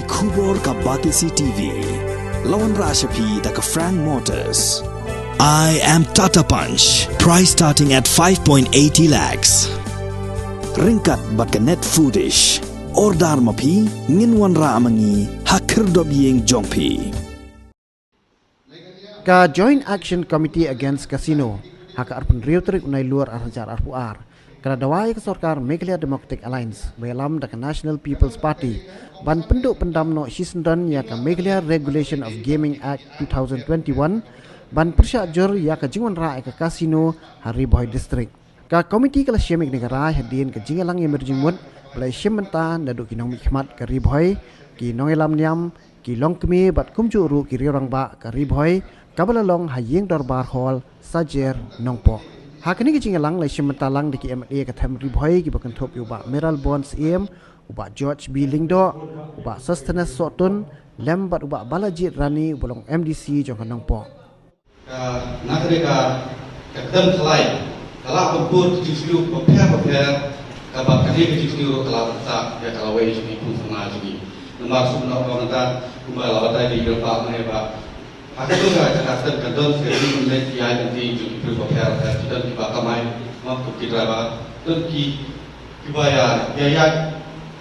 Kubor ka Batisi TV. Lawan Rashapi da ka Frank Motors. I am Tata Punch. Price starting at 5.80 lakhs. Ringkat bat ka Net Foodish. Ordar mapi nginwan ra amangi hakir dobyeng jongpi. Ka Joint Action Committee Against Casino haka arpun riutrik unai luar arhajar arpuar. Kala dawai ke Sarkar Meghalaya Democratic Alliance belam da National People's Party ban penduk pendam no Shisndon ya ka Meghalaya Regulation of Gaming Act 2021 ban persyak jur ya ka jingwan ra ka kasino Hari Boy District. Ka komiti kala syemik negara hadin ke jingalang yang berjingmut belai syementa daduk kinong mikmat ka Riboy ki nongelam niam ki longkmi bat kumju ru ki riorang ba ka Riboy kabalalong hayeng dorbar hall sajer nongpo. Hakini ki jingalang lai syementalang di ki MA ka tham Riboy ki bakan thop uba Meral Bonds em uba George B Lingdo uba Sustenance Sotun lembat uba Balajit Rani bolong MDC jong nongpo. Nagreka kadam khalai kala pempur justru prepare kabar kali justru kala tak ya kala wei justru pun sama jadi nomor sumber orang kata kembali lawat di berapa mereka aku tu kan kadam seri menjadi yang nanti justru prepare kita di bawah kamai mampu kita apa tu kibaya ya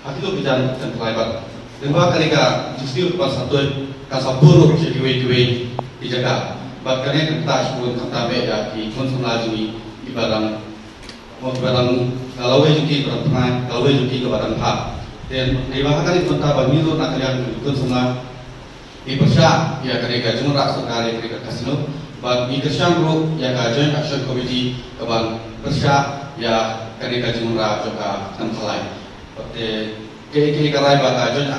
aku tu bicara tentang khalai Demba kalika justru pas satu kasapuru jadi wei dijaga bahkan yang kita sebut kata beda di konsultasi di barang kalau juga berpengaruh kalau juga ke barang hak dan di mana kali kita bagi itu nak kalian konsultasi di persya ya kerja jumlah sekali kerja kasino bagi kerja group ya Joint Action Committee ke bang persya ya kerja jumlah juga tempat lain kalau baca Joint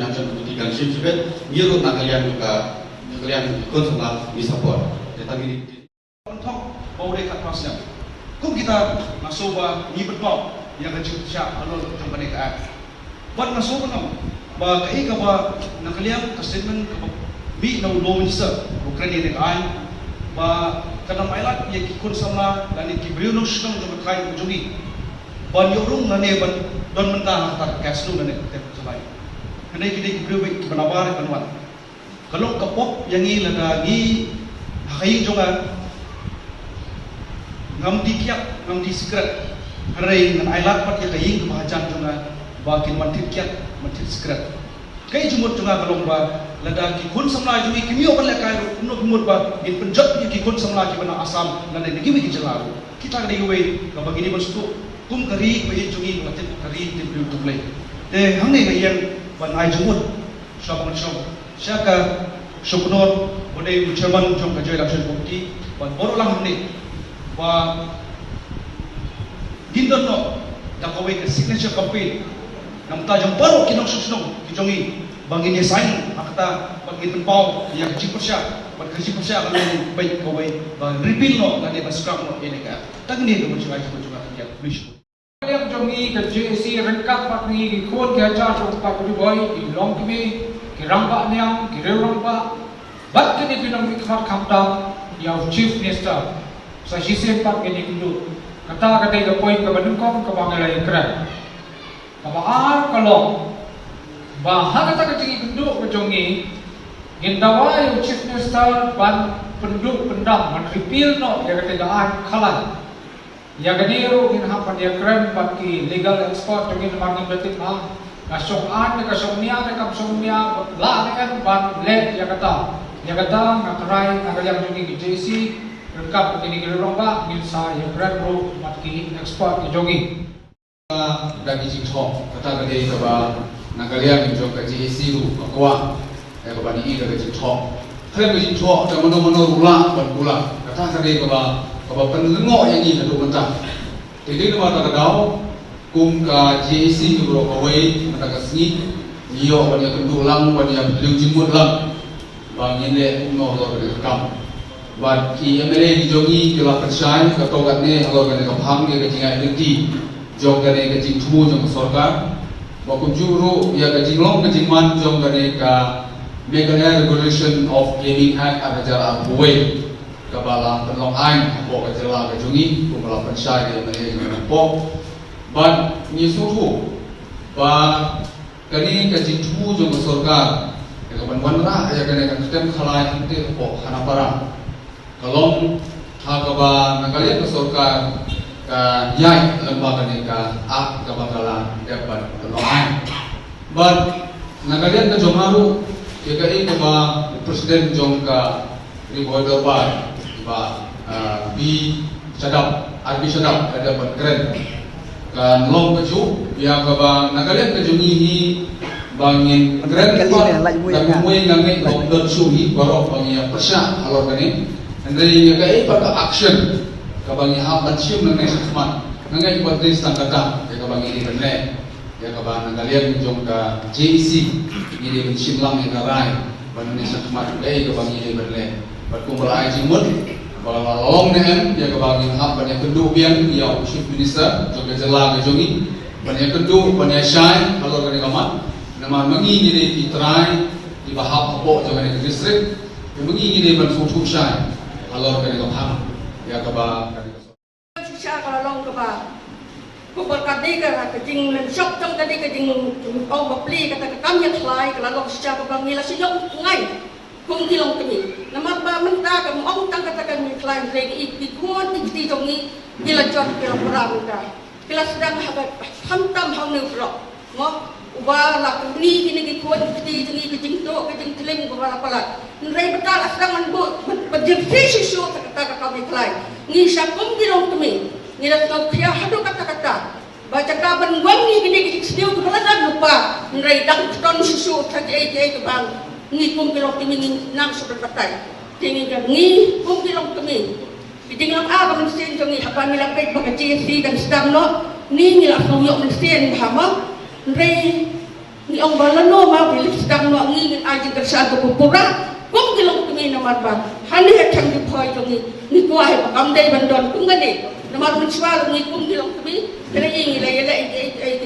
Action Committee kan juga itu nak kalian juga kalian konsumen di support. Tetapi di untuk mau dekat pasnya. Kung kita nasoba ni betul yang kecil siap alur company ka. Buat nasoba nam. Ba kai ka ba nakalian ka statement ka bi no minister bukan ni ai. Ba kana mailat ye ki konsumla dan ki briuno shkang jo kai jogi. Ban yorung nane ban don mentah tak cash lu nane te sabai. Kanai ki briu ki banabar kanwan. Kalau kapok yang ini lagi hakai juga ngam dikiak ngam disekret hari dengan ailat pat yang kain kebahagiaan juga bakin mantit kiak mantit sekret kai jumut juga kalau ba lada ki kun samla jui kimio ban lekai no jumut ba in penjat ki kun samla ki bana asam nan ne ki ki jelaru kita kali we ka bagini mastu kum kari ko ye jungi mantit kari di bulu tublai de hangne yang ban ai jumut syabang Syaka syuknor boleh chairman jom ka Joint Action Committee ban boro lang ni ba gindon no da ko we signature campaign nam ta jom boro kinong susnong kijongi bangin ye sign akta bangin pau yang cipersya ban cipersya kan baik ko we ba repeal no dan ba scrum no ini ka tagni do mo chuai juga ya please yang jongi ke JC rengkat pat ni kon ke ajar so pa boy di long kami kiramba niang kiramba bat kini pinang mikhat khamda ya chief minister sa sisen pat kini kundu kata ka point ka badun kom ka bangalay kra ka baar kalong ba kata ka tingi kundu ka jongi gindawa ya chief minister ban penduk pendam man repeal no ya kata daan khalan ya ganiro ginhapan ya kran pat ki legal export jongi margin betit ha kasong-an, kasong-niya, kasong-niya, lahat ban let ya kata ngakaray agalang jongi JC rengkap begini geromba milsa ya brand bro matki export ke jongi dagi jingho kata gede kaba nagalian jong ka JC ru akwa ya kaba ni daga jingho kren ge jingho da mono rula ban pula kata gede kaba penlengo yang ni hadu mentah jadi nama tak dau kum ka JC ru kawai mata kasni niyo ban ya kendulang ban ya belum jimut lang bang ini no lo rekam buat ki MLA di jongi kelah percaya katogat ne kalau kan kaphang dia kejingai nanti jong gane kejing tumu jong sarkar bakum juru ya kejing long kejing man jong gane ka Meghalaya Regulation of Gaming Act ada jarak buai kabala penlong ain ko ka jela ka jongi ko mala percaya dia MLA jong po ban ni suhu ba kani kejing tumu jong Sorkar ya kapan wanra ya kan stem khalai nanti po hanapara kalong hakaba nagalian ke Sorkar ka yai lembaga ni ka kabakalan dapat tolongan but nagalian ka jomaru ya kai ka presiden jong ka ribodo ba bi sadap arbi sadap ada keren kan long keju ya ka ba nagalian ka jongihi bangin keren pa dan mui ngangi long don suhi baro bangin persya halor kani andai kai pa ka action ka bangin ha pansium nang nesman ngangi pa des tangkata ya ka bangin di benle ya ka ba nagalian jong ka JEC ini di simlang yang karai banun sakmat kai ka bangin di benle pat kumpul ai jimut bahwa long nem ya ka bangin ha banyak kendu bian ya chief minister jong jela ka jongi banyak kendu banyak shine halor kani kamat nama mengi ni di try di bahap apa jangan di distrik mengi ni ban futu shine halor kani kamat ya ka ba Sisa kalau long ke ba, kubur kadi ke kejing menshop tong kadi kejing oh beli kata kami yang selai kalau long sisa kubang nila siyong ngai kung kilong kami. Nama ba menta ke mong tang kata kami selai lagi ikut di tong ni nila jod kilong perang dah. Kila sedang hantam hang ni bro, mo ubah lah ni kini ikut di tong ni kejing tu kejing teling ubah apalah. Nrai betal sedang manbu berjepit sisu kata kami selai. Ni syakung kilong kami. Ni dah tahu kia hadu kata-kata. Baca kaban wangi gini sediu tu belajar lupa. Nrai dang ton susu saja ke bang. Ni pun kilong kami nang super batai. Tinggi kan ni pun kilong kami. Tinggal apa mesin jongi apa ni lapet pakai JC dan sedang no. Ni lah suyok mesin bahama. Nrai ni orang balano mau pilih sedang no ni aja kerja tu pura. Kung kilong kami nomor ba. Hani hatang di poi jongi. Ni kuah pakam dai bandon kung gani. Nomor mencual ni kung kilong kami. Kena ingi la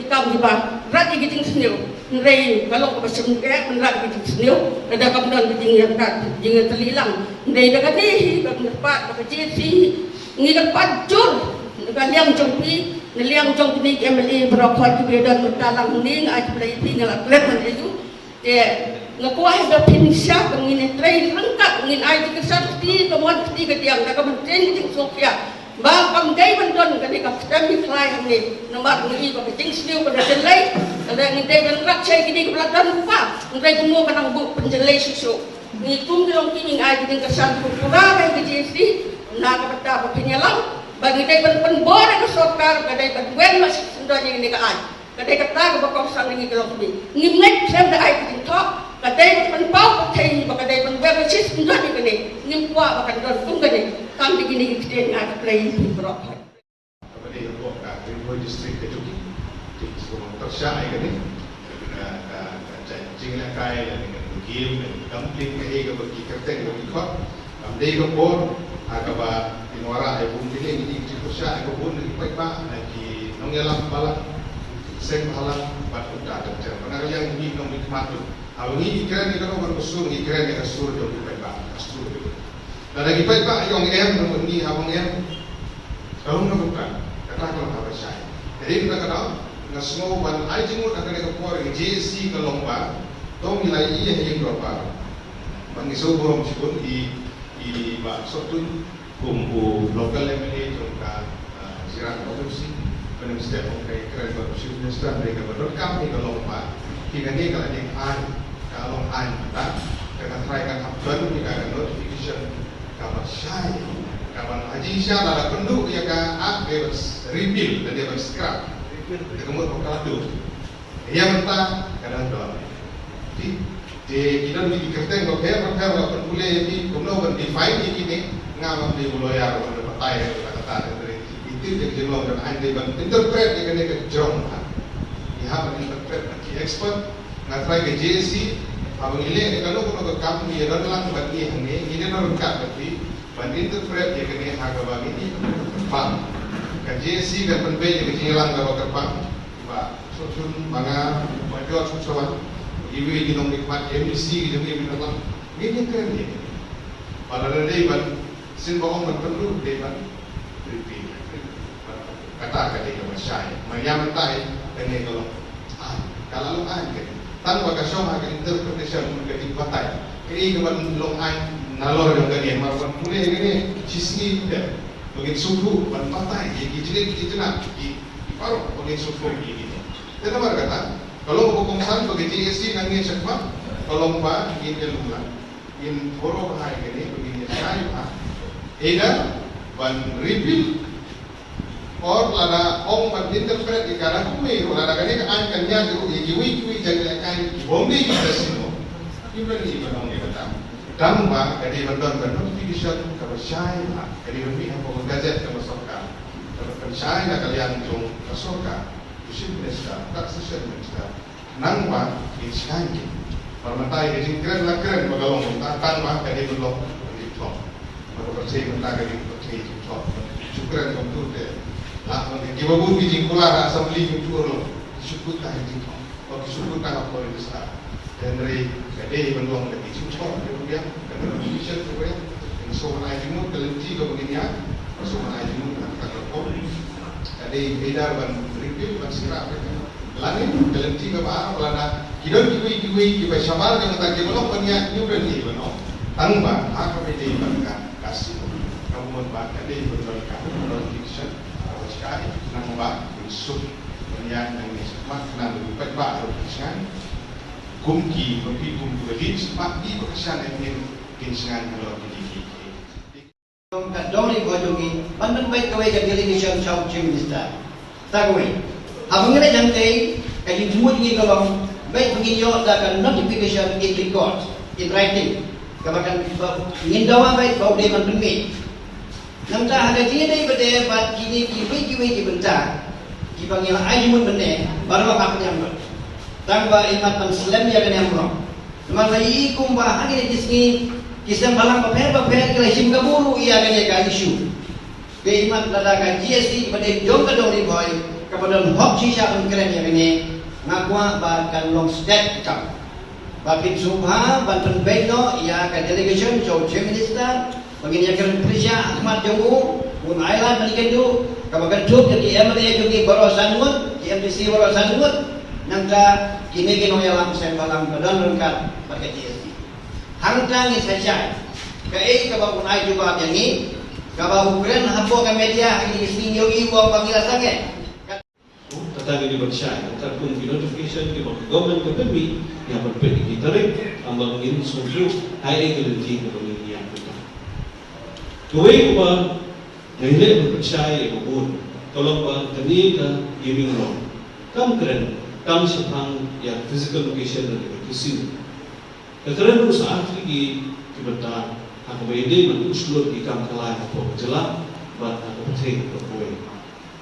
kam di ba. Rat giting sniu. Nrai kalau ko basem ke menrat giting sniu. Ada kam don giting yang kat giting telilang. Nrai daga ni bab nerpat bab jesi. Ngi kat jur. Daga liang jongpi. Liang jong ni MLA berapa juga dan mentalang ni aj play tinggal atlet itu. Ngakuah dah pinisya pengin tray rengkat pengin ai kesakti kemuan ketiga tiang dah kementerian di Sofia bakam dai bandon kani ka stambi klai hamni nomor ni ko kecing sniu pada jelai ada ni dai bandrak cai kini ke belakang lupa ngai tunggu kanang bu penjelai susu ni tum dilong kini ai kini kesan pura kai ke JC na ka bata penyelam bagi dai ban bore ke Sorkar kadai ban wen mas sendonya ni ka ai kadai kata ke bakal sang ni kelok ni ngai sem da ai kini tok kadai penpau kadai bakadai penweb sis ndani kene nimpwa bakan don tung kene kam digini ikten ada play berapa Kepada yang ka Rimbui distrik Kejuki di sekolah tersya ai kene ka jingla kai dan dengan game dan dumpling ke ga bagi kerteng bagi kok am dei ko por agaba inwara ai bum dile ini di tersya ai ko bun di pa lagi nongyalam balak seng halang bat uta dan mana yang ini kami matu awalnya ikan ni kalau berkusur ikan ni kasur jauh lebih baik kasur. Dan lagi baik yang namun ni abang kalau nak bukan kata kalau apa saya. Jadi kita kata ngas semua wan ajimut akan ekor JC kalau lomba, tong nilai yang berapa? Bangiso borom sipun di sotun kumpu lokal MLA jongka sirat provinsi penistem kai keren bagus minister mereka berrekam ni kalau lomba. Hingga ni kalau dia kalau anda kena trykan habban ni kan notification kawan saya kawan haji saya dah penduk dia kan dia rebuild dan dia scrap dia kemudian berkaladu dia mentah kadang doang jadi kita ni dikerteng repair apa boleh di kemudian define ini ngam di loyar atau partai kata itu dia jelong dan anda interpret dia kena ke jong dia interpret expert ngatrai ke JC abang ile kalau ko kam ni ron lang bagi hangi ini ron ka bagi ban interpret ye kene ha ga bagi ni pam ka JC ga pen be ye lang ga ba pam ba sun manga ba jo sun iwi di nong nikmat MC gitu ni bilang ini keren ni pada dei ban sin bohong ban perlu dei ban repeat kata kata ke masai mayam tai kene kalau lu kan tanpa kasih interpretation menjadi batai. Kini kemudian long ai nalor yang gani, maupun mulai ini sisi dia, bagi suku ban batai, jadi nak paruh bagi suku ini. Jadi apa kata? Kalau hukuman bagi GSC nanti cakap, kalau mbak ini lumla, in forum hai gani begini saya mbak, eda ban repeal. Or lada om ban interpret di kana kumi lada kani kan kanya juru kiwi jadi kan bombe kita sino ibran ni ban ni kata damba kadi bandon notification ka syai la kadi mi ha ko gazet ka masoka ka syai na kalian jung masoka usim desa tak sesat desa nang ba di syai ki permatai di keren la keren magalong tan ba kadi belum di top baru percaya menta kadi percaya di top syukran untuk deh lah, kita pun bijing kular assembly untuk orang disebut dah itu, kalau disebut dah apa yang besar. Dan dari kadai benduang dari cucuk, kemudian kerana mission kemudian, soal ajimut kelenti kemudian, soal ajimut nak terkop, kadai beda ban review ban sirap, lain kelenti ke bawah, pelana kita kita syamar yang tak kita belum punya new brand ni benar, tanpa apa beda ban kasih, kamu membuat kadai benduang kamu mission. Sekali nak buat usul yang semak nak buat baru kesan kumki kumki kumki semak di kesan yang kesan kalau di Dominic Wajogi, Bandan baik kawai ke delegation South Chim Minister. Tak kawai. Abang ni jantai, kalau semua ini kalau baik begini akan notification in record, in writing. Kabarkan ngindawa baik bau dia mentumit. Nampak ada jadi pada bat kini kiwi dibentar, kipanggil ayumun benda, baru apa yang ber. Tanpa imat Muslim yang kena amrong. Teman lagi kumbah hari di sini kisah balang paper kalau sim kaburu ia kena ka isu. Ke imat lada ka GST pada jong ka dong boy kepada hok sisa pun keren yang kena ngakwa bahkan long step kecap. Bapin subha banten beno ia ka delegation South Chim Minister. Begini akan Malaysia Ahmad Jombo, pun Ailan balikan tu, kabarkan tu jadi MLA juga baru sanut, MDC baru sanut, nangka kini kini yang saya balang badan lengkap pakai GST. Hangtang ini saja, kaya kabar pun ai juga yang ini, kabar Ukraine hapus ke media ini sini yogi buat panggilan sangat. Tetapi di Malaysia, terpun di notification di government company yang berbeda ditarik, ambang ini suju hari kelenti kemudian. Kawai kuba nilai berpercaya kubun, tolong ba kani ka gaming law, kam keren, kam sepang yang physical location dari kisim. Keren tu saat lagi kita aku berde mengusul di kam kalai apa berjalan, buat aku percaya kawai.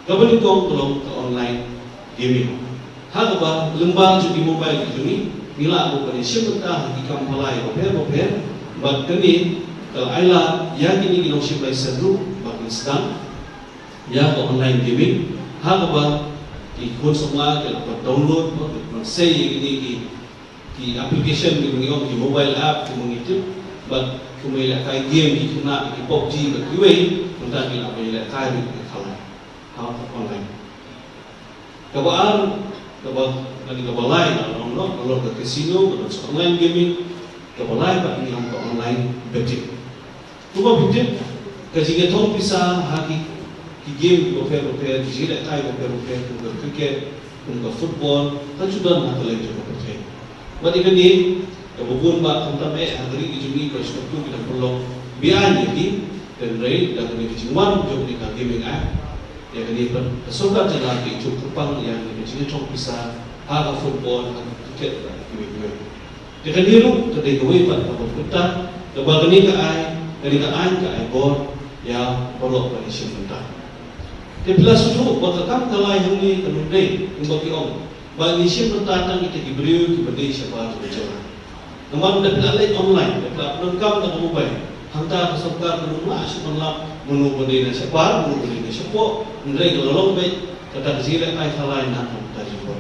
Kapan itu tolong ke online gaming. Hak ba lembang jadi mobile itu ni, bila aku pada siapa di kam kalai apa, buat kani. Kalau ayla yang ini kita usah belajar dulu, bagi sedang, ya ke online gaming, hal apa ikut semua kita download, kita say ini di application di mobile app, di mengitu, bagi kemudian kai game di kena di PUBG, bagi way, kita kita boleh kai di kalah, hal online. Kabar dari kabar lain, kalau ke casino, kalau online gaming, kabar lain bagi yang ke online betting. Tuba bitin kasi tong pisa haki ki game ko fair di jila tay ko fair ko cricket ko football ta sudah na talay ko percaya. Mati kani kabubun ba kung tame agri ijumi ko skatu kita perlu bian yaki dan rate dan ni jiwan jom ni ka gaming app ya kani per soka jala ki cukupang yang ni jini tong pisa haga football haga cricket ki. Jadi lu tadi ko wi pa ko puta to ba kani ka ai dari kaan ke ekor yang perlu berisi mentah. Tapi bila suatu berkam kalai yang ni kenudai bagi orang bagi siapa datang kita diberi kepada siapa tu berjalan. Namun dapat lihat online, dapat lengkap dengan mobile. Hantar keserta rumah sebenarnya menunggu dengan siapa, menunggu dengan siapa, mengenai kelolong baik kata kecil ay kalai nak tadi pun.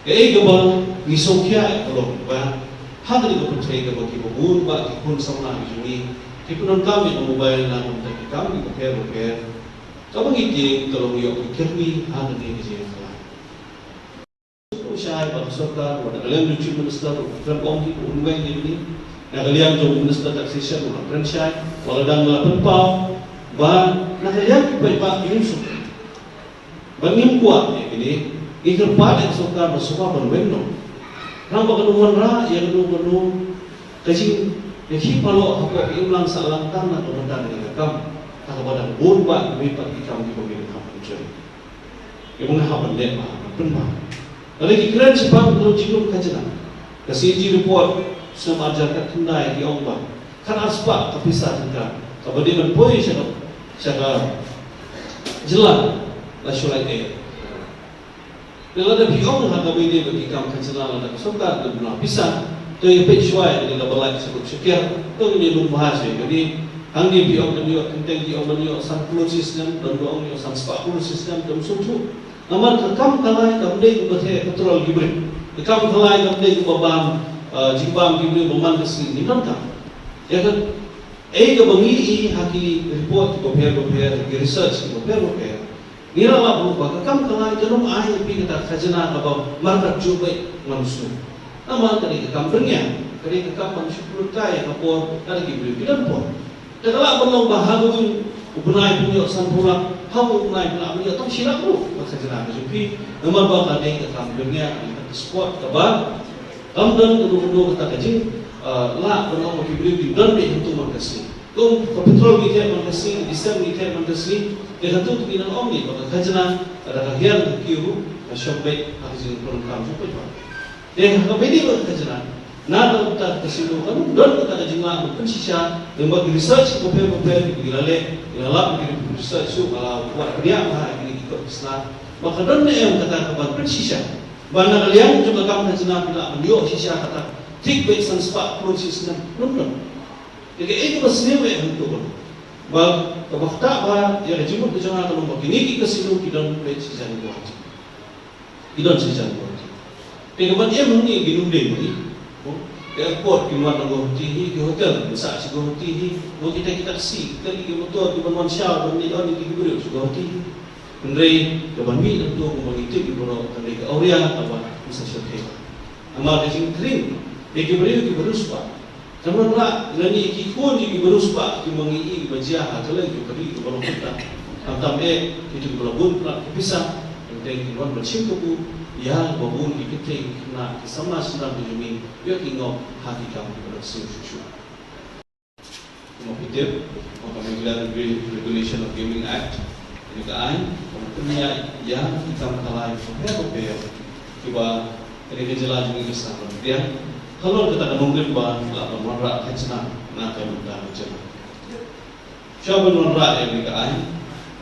Kaya gabal nisokya kalau bah hal ini kepercayaan bagi pembun, bagi pun sama ini. Tipunan kami mobile na untuk kami repair. Kau mengiting tolong yo pikir ni hal ini kerja yang lain. Usaha baru Soka, Nagalian Chief Minister, Trump Ongi, Unweng ini, Nagalian Joint Minister Taxation, Franchise, Waladang Lapan Pau, Nagalian Kipa ini suka. Bangim kuat ini, ikut pada Soka bersuka berweno. Rampak kenuan ra, yang kenu kecil, yang kalau apa iulang salang tanah atau rendah dengan kam, tak pada burba mipat ikam di pemilik kam mencuri. Yang menghapan dek mah, penmah. Lagi keren sebab kalau jiru kajian, kasih report semua ajarkan tendai di Allah. Kan asbab kepisah juga. Kalau dia berpoin secara jelas, lah syurai dia. Kalau ada biong harga bini bagi kamu kajian ada kesukaan tu benar pisah. Tu yang pecuai dengan berlaku sebut sekian. Tu ini belum bahasa. Jadi hang dia biong dan dia kenteng dia orang dia sang puluh sistem dan dia orang dia sang 40 sistem dan suatu. Namun kam kalai kam dek berhe petrol gibri. Kam kalai kam dek babam jibam gibri baman kesini ni kan? Ya kan? Ke bangi haki report beber research beber. Nira lah berubah. Kam kalai jangan ai pi kata khazanah atau market jubai manusia. Namun kali kam bernya, kali kam manusia percaya kapor kali gibri bilang pun. Kalau belum bahagia ubunai punya sanpura, kamu ubunai punya punya tak silap lu. Masa jenah berjumpa, nomor bawa kadang ke kampungnya, ke sport, ke bar, kampung kedua kata kajing, lah benar mau dibeli dan deh untuk makasih. Tum petrol kita makasih, diesel kita makasih, dia tu tu bilang ni, kalau kajana ada kahian kiru, shopback, kajing perlu kamu cepat. Dia kalau bedi kajana. Nada kita kesilu kan, dan kita ada jumlah bukan sisa, lembaga research beberapa dilalek, dilalap research tu kalau buat dia ini ikut Islam, maka dan yang kata kabar bersisa, mana kalian juga kamu nak bila beliau sisa kata, tik baik sanspa proses belum. Jadi itu bersama untuk, bah kebakta bah ya jumlah kejangan kalau begini kita kesilu kita baik sisa buat, kita sisa buat. Dengan yang ini ginung deh. Airport di mana di hotel, besar si di, mau kita si, kita di motor di mana siapa, di mana di mana si di, Andrei, kapan mi untuk mengitik di mana Andrei ke Auria, apa bisa syuting. Amal kecil kering, di beruspa. Zaman lah, nani ikut di beruspa, di mengi bajah, atau lagi di mana kita, tampe itu di belabun, bisa, Andrei di mana bersimpuku. Ya, babun diketing na sama sedang berjumin, ya kingau hati kamu berlangsung susu. Mengutip, Pemilihan Regulation of Gaming Act, ini kan, punya yang kita kalai, apa tiba ini kejelas juga sama. Dia kalau kita mungkin bah, apa menolak kecina, nak kita kecina. Siapa menolak yang ini kan,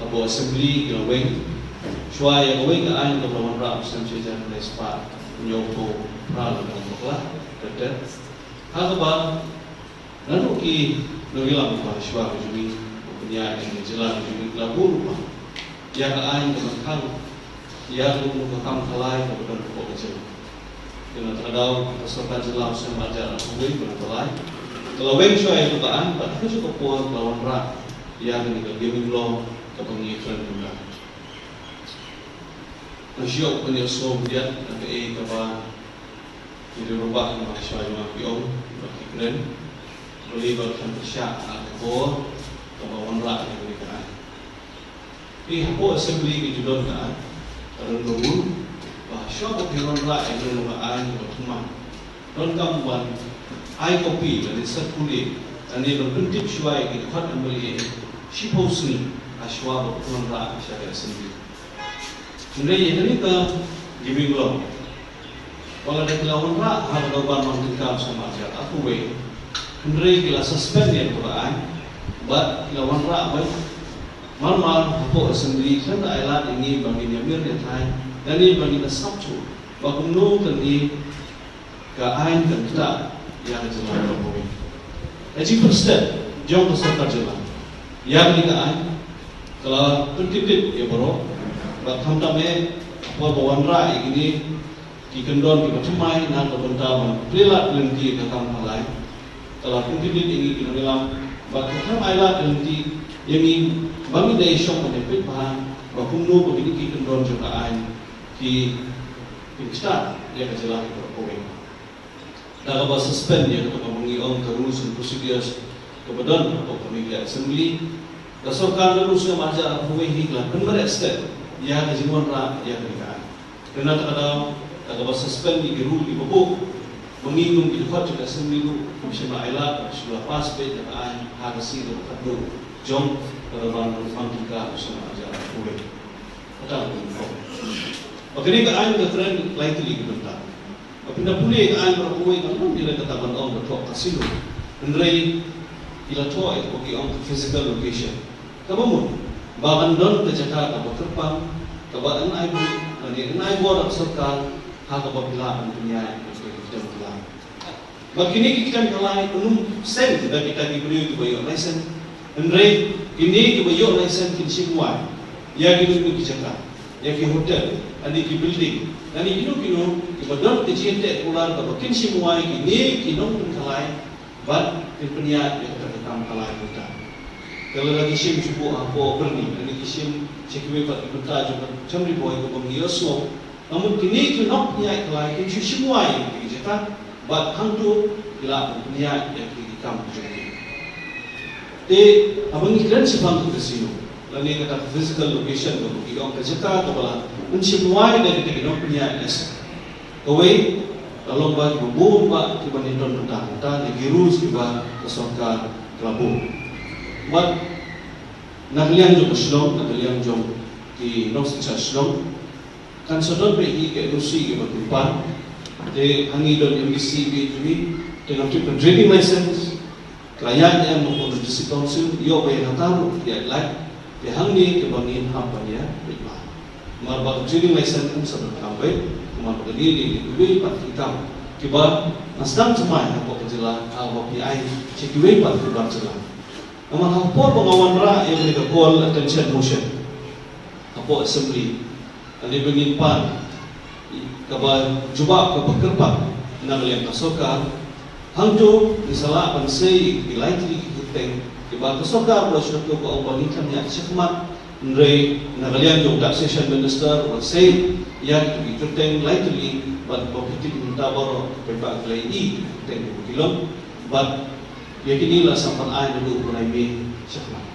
apa assembly yang wing. Shua yang awak kan untuk melawan rak sejajar dari spa menyokong peralat dan poklah betul. Apa? Lalu ki nurilam apa shua kejumi punya yang jelas kejumi labu rumah. Yang ain dengan kang, yang untuk kam kalai kepada pokok kecil. Dengan terdapat kesukaan jelas sama ajar kembali berkelai. Kalau weng shua itu kan, tak cukup kuat melawan rak yang ini gaming law kepengiran juga. Nasyok punya sobiat nak kaba jadi rubah dengan masyarakat biom bagi keren boleh berkantisya akor kaba wanra yang diberikan. Hapo assembly di judul kan kalau nunggu bahasa bagi wanra yang diberikan berteman. Non kamuan ai kopi dari sekulit dan dia berbentuk syuai di dekat ambil shiposni aswa wanra syariat assembly. Kemudian ini ke giving law. Kalau ada kelawan rak, harus dapat mengikam sama ajar. Aku wei. Kemudian kita suspend yang Quran. Buat kelawan rak baik. Mal apa sendiri kan ayat ini bagi nyamir dan lain. Dan ini bagi kita sabtu. Bakum nu kini ke ain dan kita yang jelas berpoin. Jadi first jom peserta jelas. Yang kita ain kalau tertib ya bro. Batam tame apa bawan rai ini di kendon di macamai nak berbentam perilat lenti ke kampalai kalau mungkin ini kita bilang batam ayat lenti yang ini bagi dari syok menepit bahan bakum nu begini di kendon juga ain di kita ya kejelah berkowe. Dah apa suspend ya kepada mengiong ke rules and procedures kepada atau pemilihan assembly. Dasarkan rules yang ajar berkowe hingga benar step ya kejimuan ra ya kenegaraan. Kerana kadang apa suspend di rule di bawah mengingung di dekat juga assembly lu bisa mailah sudah pas page dan harus itu kado jom peran fangka sama ajar berkowe. Kadang Makanya keadaan keterangan lain tu lagi bentar. Apabila pulih keadaan berkuih kalau dia katakan orang bertok kasino, hendrai ila toy bagi orang physical location. Kamu mun bahkan don terjaga kamu terpang, kamu an ai buat serkan hak apabila dunia kita bilang. Begini kita mulai penuh sen kita diberi kebayang license, hendrai ini kebayang license kinsi muat, ya kita dijaga. Yang hotel, adi ki building, nani kino ibadon kecinte ular ka bakin semua ini kinong kalai, bat penia yang terkam kalai kita. Kalau lagi sim cukup apa berni, nani kisim cekwe bat kita juga cemri boy ko bangiosmo, namun kini kinong penia kalai kin semua ini kita, bat hantu ila penia yang terkam jadi. Abang iklan sebang tu kesino. Lalu kata physical location tu, kita kerjakan tu bala, semua dari kita punya es. Kawai, kalau bagi bumbu, bagi bandingkan tentang di girus juga kesukaan kelabu. Buat naklian jom Islam, naklian jom di North Islam, kan sedang pergi ke Rusi ke Batumpan, di Hangidon MBC ini dengan tipe driving license, klien yang mempunyai district council, ia bayar taruh dia like. Yang ni kebangin apa dia berubah. Marbak driving license pun sebab kampai, marbak ini lebih kita. Kibar nasdam semai apa kejelah, apa PI cekui pat kibar jelah. Amal apa pengawan ra yang mereka call attention motion. Apa assembly, ane bengin pan, kabar jubah kepekerpak, nak lihat kasokan. Hangtu misalnya pansai dilaiti kita. Kibar kesokar belas waktu ko ang bangitan niya sikmat nray nagalian yung taxation minister was say yan to be turteng lightly but popular tabaro pepa glay teng kilom but yakinila sampan ay nalu kunay mi sikmat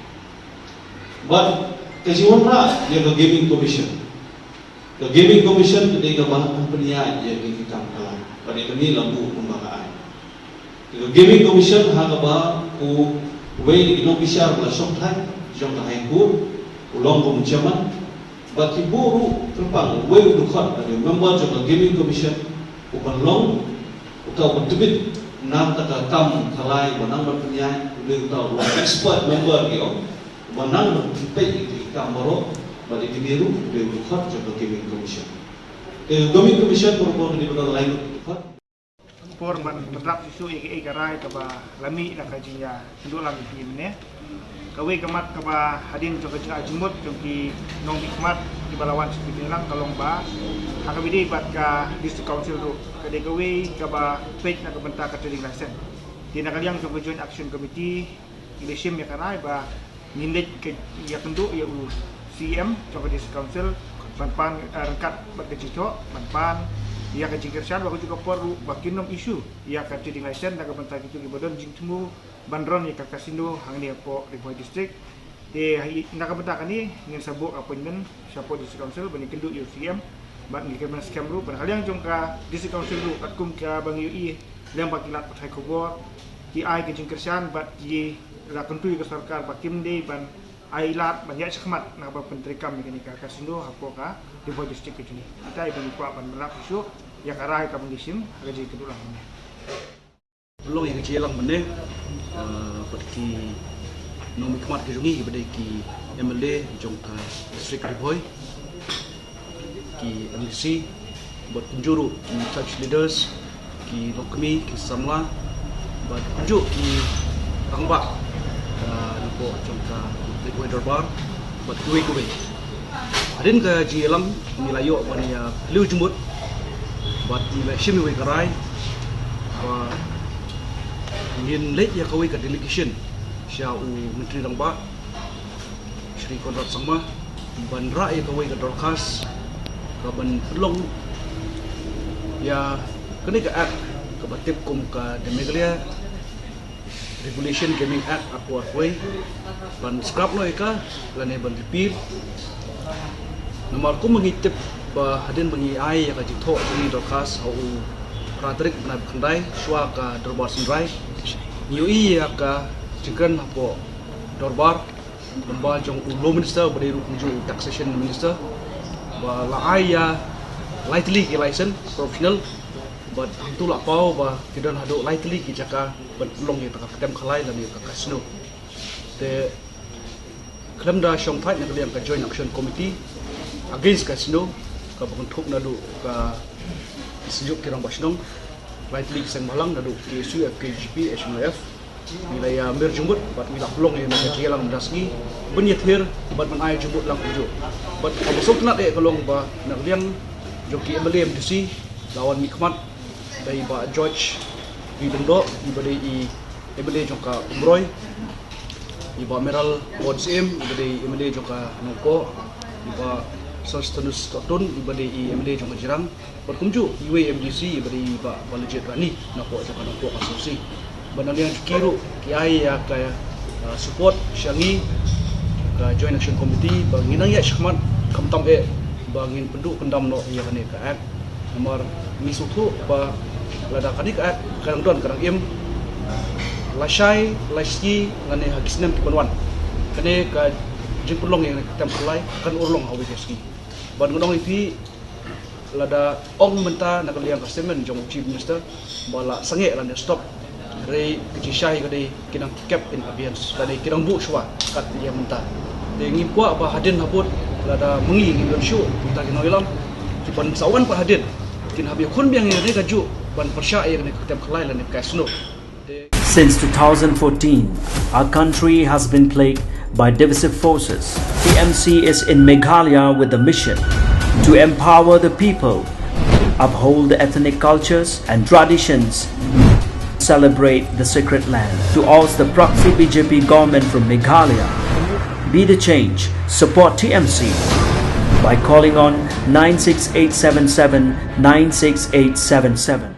but kajiwan ra yung gaming commission the gaming commission today ka ba ang paniya yung kita kalan pada kami lambu kumbakaan the gaming commission haga ba ku Wei ino bisar bela soktai, soktai kur, ulang pemuncaman, bati buru terpang, wei udukhat dari member jangka gaming commission, upan long, utau berdebit, nak tak tam kalai, banang berpenyai, udah utau expert member dia, banang berpikir di kamero, bati dibiru, udah udukhat jangka gaming commission. Gaming commission merupakan di benar lain udukhat. Forman terap isu iki karai kaba lami nak kajinya nduk lami ini kawe kemat kaba hadin jok kajian jumut jongki nong hikmat di balawan seperti lang tolong ba hakabidi bat ka district council ru kade kawe kaba page nak bentak ka trading license di nakaliang jok joint action committee election ya karai ba nindet ke ya kendu ya CM jok district council ban rengkat bat kecicok ban ia kecingkirsan waktu juga perlu bakinom isu ia akan trading license dan kebentar itu libadon jingtemu bandron ia kasino hangni apa Ribuai district di nak kebentar ni ingin sabuk appointment siapa district council bani kendu UCM ban ni kemen scam ru pada yang jongka district council ru atkum ka bang UI yang bakilat patai kobor ki ai kecingkirsan bat ki la kontui ke sarkar bakim de ban ailat banyak sekmat nak pentrikam ni kasino apa ka di district itu ni kita ibang kuat ban melak isu yang arah ka mengisim gaji kedua ni belum yang kecil lang benih seperti nomi kemat kejungi kepada ki MLA jongka district Ribuai ki MLC buat penjuru ki church leaders ki lokmi ki samla buat penjuk ki rangbak buat jongka Ribuai Darbar buat kuwe adin ke jilam milayo wania liu jumut buat election we karai wa ingin late ya kawi ka delegation sia menteri rangba Sri Konrad Sangma ban ra ya kawi ka dorkas ka ban pelong ya kini ke act ke batip kum ke Meghalaya Regulation Gaming Act aku akui ban scrap lo ika lane ban repeal nomor ku mengitip ba hadin bengi ai ya ka jitho ni dokas au ratrik na khandai swa ka dorbar sindrai yui ya ka jingkan apo dorbar lomba jong law minister beri rukunju taxation minister ba la ai ya lightly ki license professional but tu la pau ba tidak hado lightly ki jaka ban long ya ka kedam khalai la ni ka casino te kelam da shong fight na ka joint action committee against casino ka bentuk nadu ka sejuk kirang basnong lightly sang malang nadu ki su FKGP HMF nilai amir jumbut bat mila pelong yang nak jalan mendasgi benyet hir bat menai jumbut lang ujo bat abosok nak kalong ba nak liang joki MLA MDC lawan Mikmat dari ba George di Bendo di bade i MLA joka Umroy di ba Meral Bodsem di bade MLA joka Noko di ba Sostanus Totun di bade i MLA joka Jirang berkunju di MDC di bade ba Balajit Rani nako joka Noko asumsi banalian kiru kiai ya ka support syangi ka joint action committee banginang ya syahmat kamtam bangin penduk pendam no ya kane ka act nomor misutu ba lada kani ka act kadang don kadang im lasai laski ngane hagisnam kipanwan kane ka jipulong yang tem kulai kan urlong hawi keski ban ngodong ipi lada ong menta nak liang statement jong chief minister bala sange lan stop Ray kecishai kadai kinang cap in abeyance kadai kinang bu shwa kat dia mentah de ngipwa ba hadin habut lada mengi ngilan shu kita kinang ilam kipan sawan pa hadin kin habi khun biang ni gaju ban persya air ni ketem khlai lan casino. Since 2014 our country has been plagued by divisive forces. TMC is in Meghalaya with the mission to empower the people, uphold the ethnic cultures and traditions, celebrate the sacred land. To oust the proxy BJP government from Meghalaya, be the change, support TMC by calling on 96877 96877.